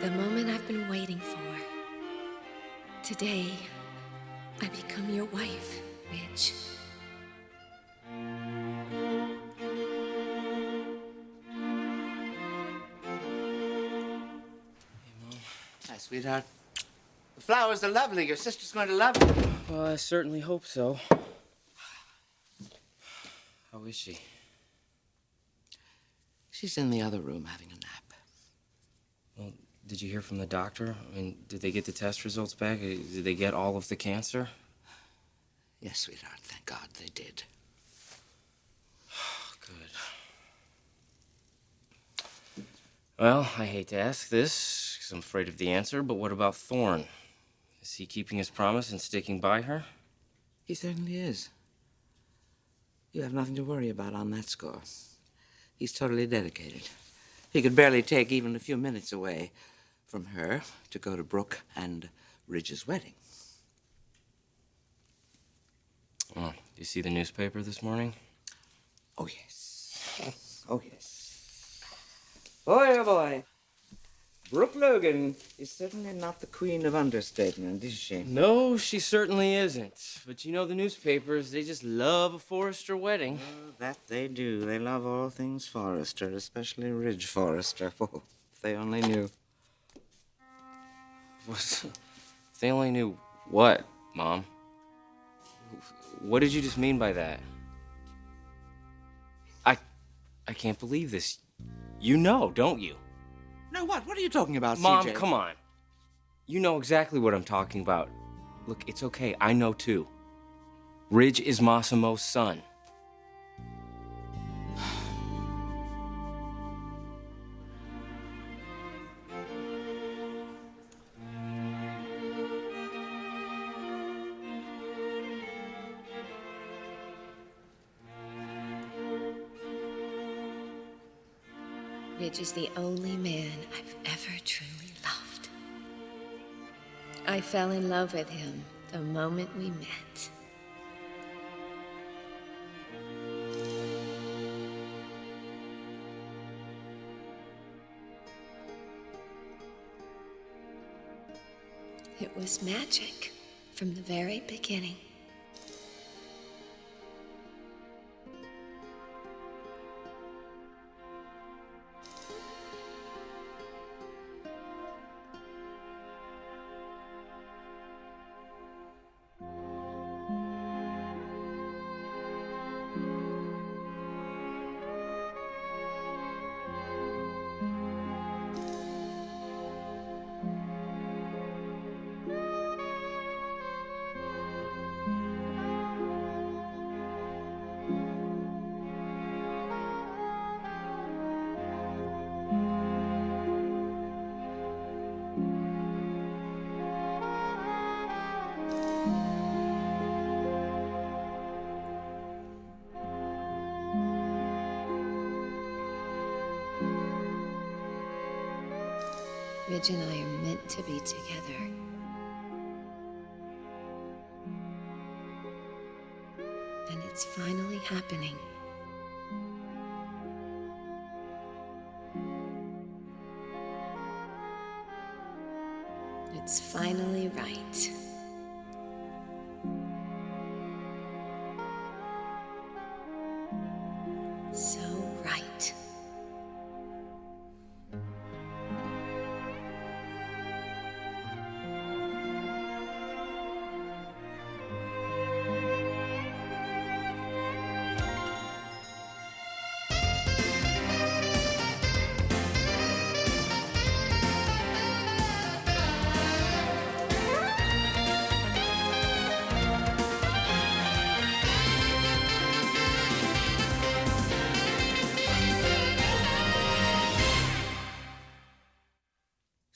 The moment I've been waiting for. Today, I become your wife, Ridge. Hi, sweetheart. The flowers are lovely. Your sister's going to love them. Well, I certainly hope so. How is she? She's in the other room having a nap. Well, did you hear from the doctor? I mean, did they get the test results back? Did they get all of the cancer? Yes, sweetheart. Thank God they did. Good. Well, I hate to ask this, because I'm afraid of the answer, but what about Thorne? Is he keeping his promise and sticking by her? He certainly is. You have nothing to worry about on that score. He's totally dedicated. He could barely take even a few minutes away from her to go to Brooke and Ridge's wedding. Oh, you see the newspaper this morning? Oh, yes. Oh, yes. Boy, oh, boy. Brooke Logan is certainly not the queen of understatement, is she? No, she certainly isn't. But you know the newspapers, they just love a Forrester wedding. Oh, that they do. They love all things Forrester, especially Ridge Forrester. Oh, if they only knew. If they only knew what, Mom? What did you just mean by that? I can't believe this. You know, don't you? No, what? What are you talking about, Mom, CJ? come on. You know exactly what I'm talking about. Look, it's okay. I know too. Ridge is Massimo's son. Ridge is the only man I've ever truly loved. I fell in love with him the moment we met. It was magic from the very beginning. Ridge and I are meant to be together. And it's finally happening. It's finally right. So right.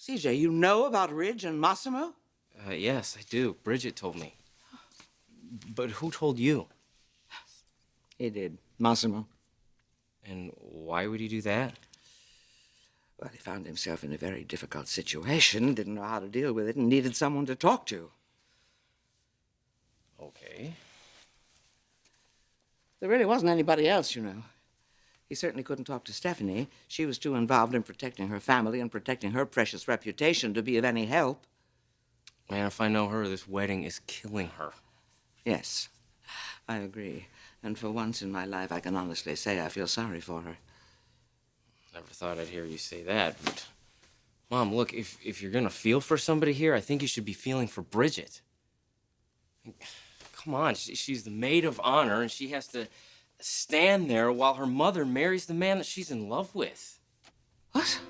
CJ, you know about Ridge and Massimo? Yes, I do. Bridget told me. But who told you? He did. Massimo. And why would he do that? Well, he found himself in a very difficult situation, didn't know how to deal with it, and needed someone to talk to. Okay. There really wasn't anybody else, you know. He certainly couldn't talk to Stephanie. She was too involved in protecting her family and protecting her precious reputation to be of any help. Man, if I know her, this wedding is killing her. Yes, I agree. And for once in my life, I can honestly say I feel sorry for her. Never thought I'd hear you say that, but... Mom, look, if you're gonna feel for somebody here, I think you should be feeling for Bridget. Come on, she's the maid of honor, and she has to stand there while her mother marries the man that she's in love with. What?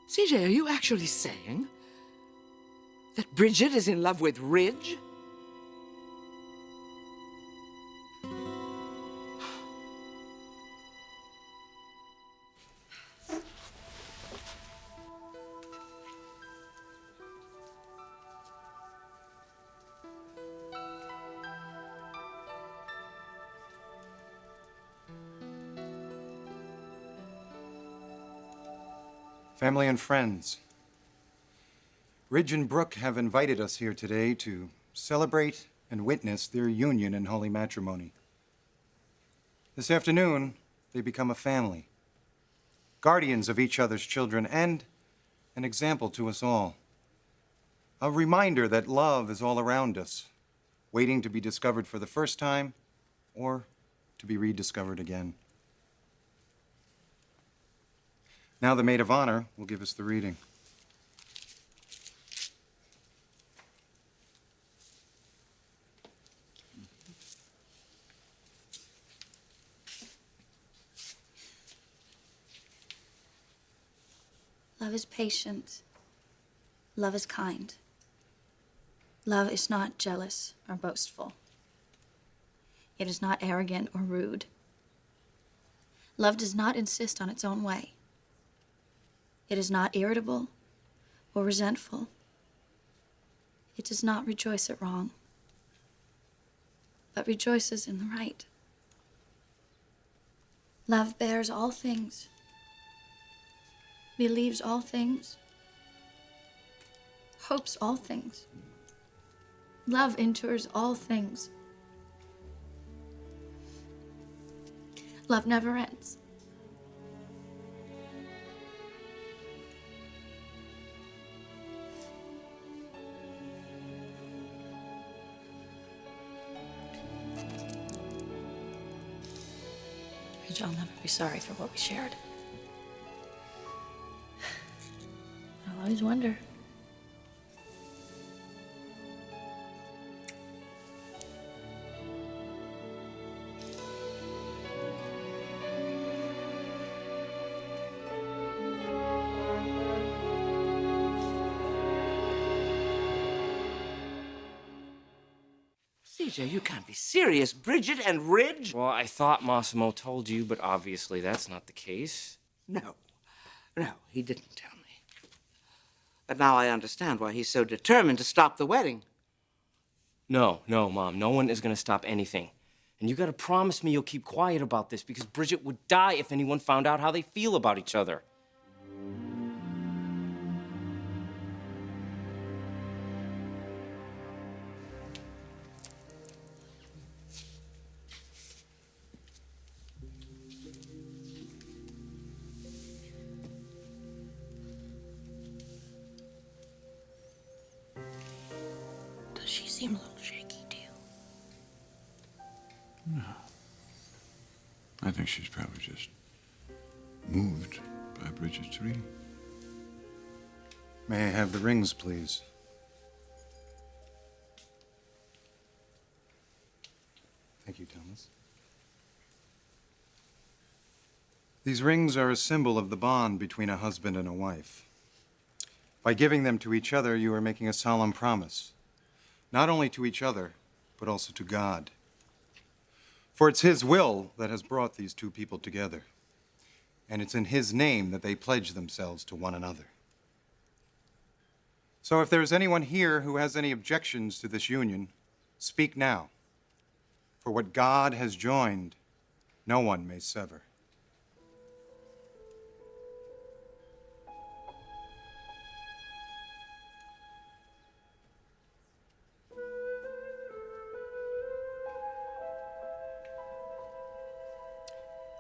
CJ, are you actually saying that Bridget is in love with Ridge? Family and friends, Ridge and Brooke have invited us here today to celebrate and witness their union in holy matrimony. This afternoon, they become a family, guardians of each other's children, and an example to us all. A reminder that love is all around us, waiting to be discovered for the first time or to be rediscovered again. Now the maid of honor will give us the reading. Love is patient. Love is kind. Love is not jealous or boastful. It is not arrogant or rude. Love does not insist on its own way. It is not irritable or resentful. It does not rejoice at wrong, but rejoices in the right. Love bears all things, believes all things, hopes all things. Love endures all things. Love never ends. Ridge, I'll never be sorry for what we shared. I'll always wonder. CJ, you can't be serious. Bridget and Ridge? Well, I thought Massimo told you, but obviously that's not the case. No, he didn't tell me. But now I understand why he's so determined to stop the wedding. No, Mom. No one is gonna stop anything. And you gotta promise me you'll keep quiet about this, because Bridget would die if anyone found out how they feel about each other. Does she seem a little shaky to you? No. I think she's probably just moved by Bridget's reading. May I have the rings, please? Thank you, Thomas. These rings are a symbol of the bond between a husband and a wife. By giving them to each other, you are making a solemn promise, not only to each other, but also to God. For it's His will that has brought these two people together, and it's in His name that they pledge themselves to one another. So if there's anyone here who has any objections to this union, speak now. For what God has joined, no one may sever.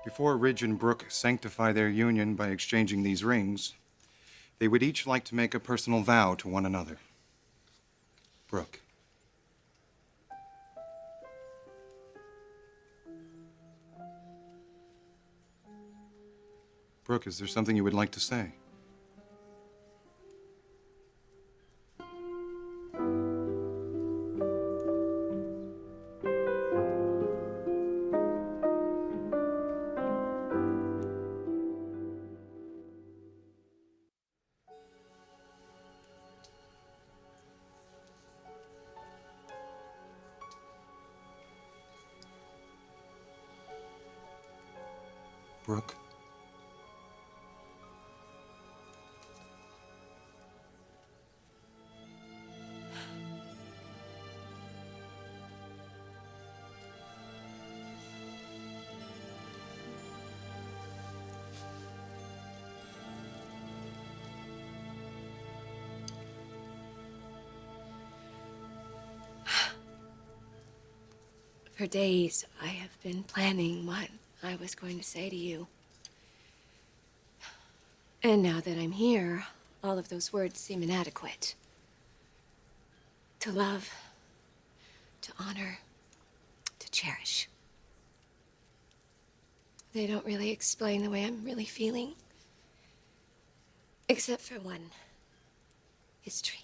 Before Ridge and Brooke sanctify their union by exchanging these rings, they would each like to make a personal vow to one another. Brooke. Brooke, is there something you would like to say? Brooke? For days, I have been planning what I was going to say to you. And now that I'm here, all of those words seem inadequate. To love, to honor, to cherish. They don't really explain the way I'm really feeling. Except for one. History.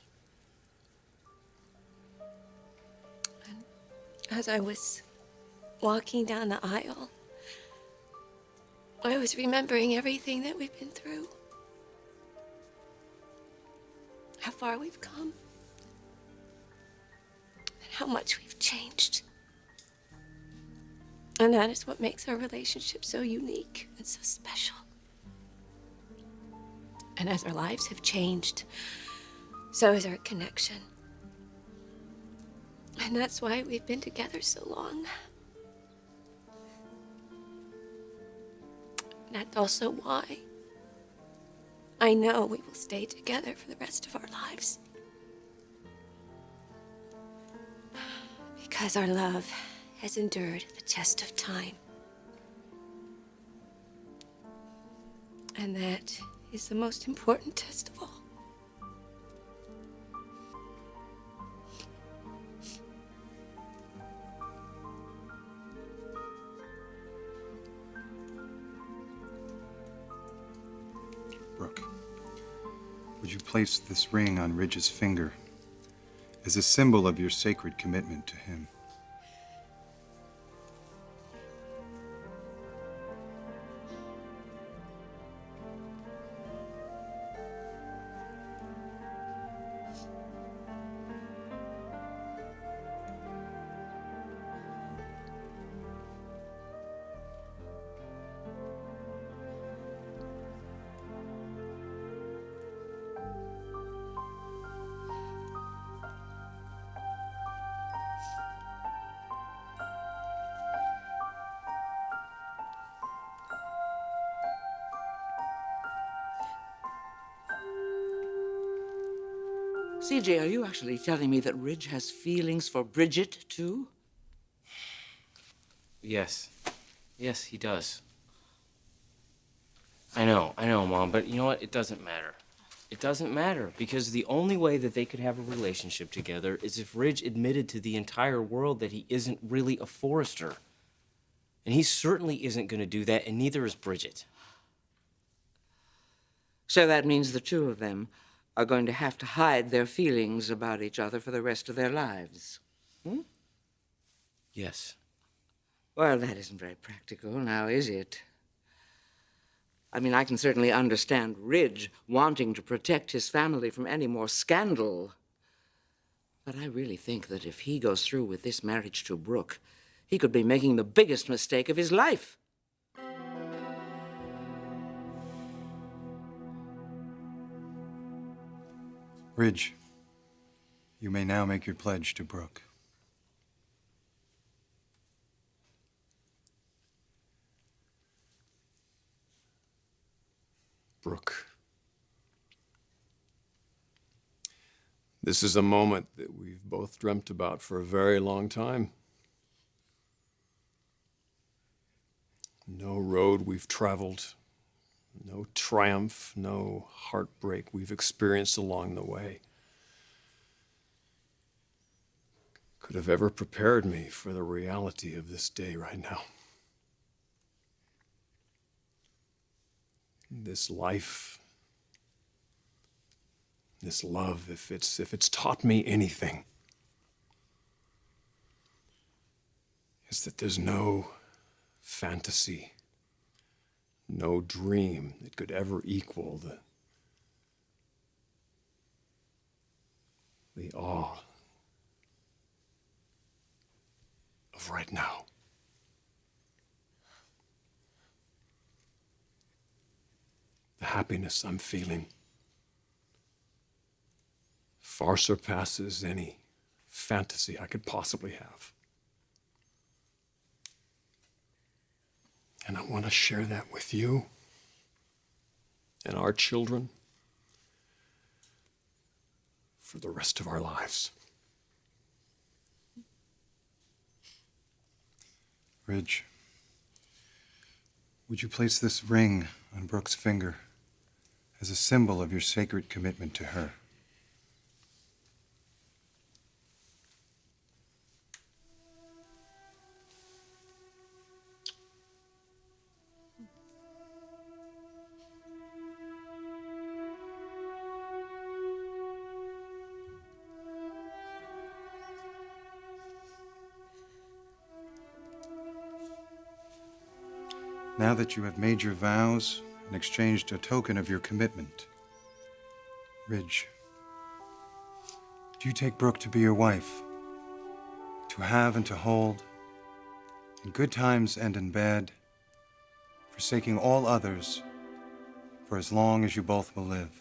And as I was walking down the aisle, I was remembering everything that we've been through. How far we've come. And how much we've changed. And that is what makes our relationship so unique and so special. And as our lives have changed, so has our connection. And that's why we've been together so long. That's also why I know we will stay together for the rest of our lives. Because our love has endured the test of time. And that is the most important test of all. Brooke, would you place this ring on Ridge's finger as a symbol of your sacred commitment to him? CJ, are you actually telling me that Ridge has feelings for Bridget, too? Yes. Yes, he does. I know, Mom, but you know what? It doesn't matter. It doesn't matter, because the only way that they could have a relationship together is if Ridge admitted to the entire world that he isn't really a Forrester. And he certainly isn't going to do that, and neither is Bridget. So that means the two of them are going to have to hide their feelings about each other for the rest of their lives. Hmm? Yes. Well, that isn't very practical, now is it? I mean, I can certainly understand Ridge wanting to protect his family from any more scandal. But I really think that if he goes through with this marriage to Brooke, he could be making the biggest mistake of his life. Ridge, you may now make your pledge to Brooke. Brooke. This is a moment that we've both dreamt about for a very long time. No road we've traveled, no triumph, no heartbreak we've experienced along the way could have ever prepared me for the reality of this day right now. This life, this love, if it's taught me anything, is that there's no fantasy, no dream that could ever equal the awe of right now. The happiness I'm feeling far surpasses any fantasy I could possibly have. And I want to share that with you and our children for the rest of our lives. Ridge, would you place this ring on Brooke's finger as a symbol of your sacred commitment to her? Now that you have made your vows and exchanged a token of your commitment, Ridge, do you take Brooke to be your wife, to have and to hold, in good times and in bad, forsaking all others for as long as you both will live?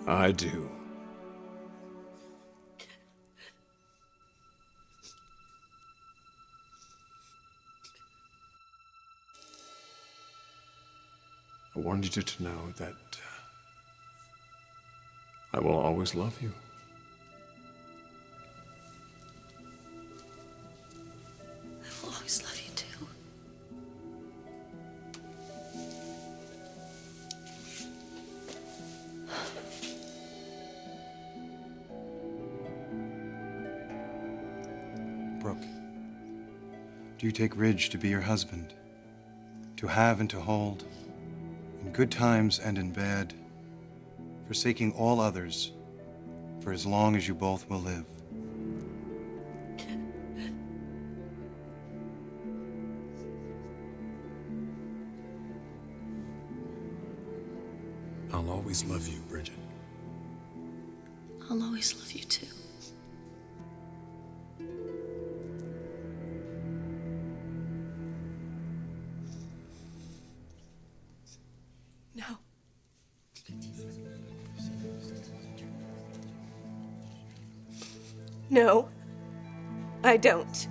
I do. I wanted you to know that I will always love you. I will always love you too. Brooke, do you take Ridge to be your husband, to have and to hold, in good times and in bad, forsaking all others for as long as you both will live? I'll always love you, Bridget. I'll always love you too. No. No, I don't.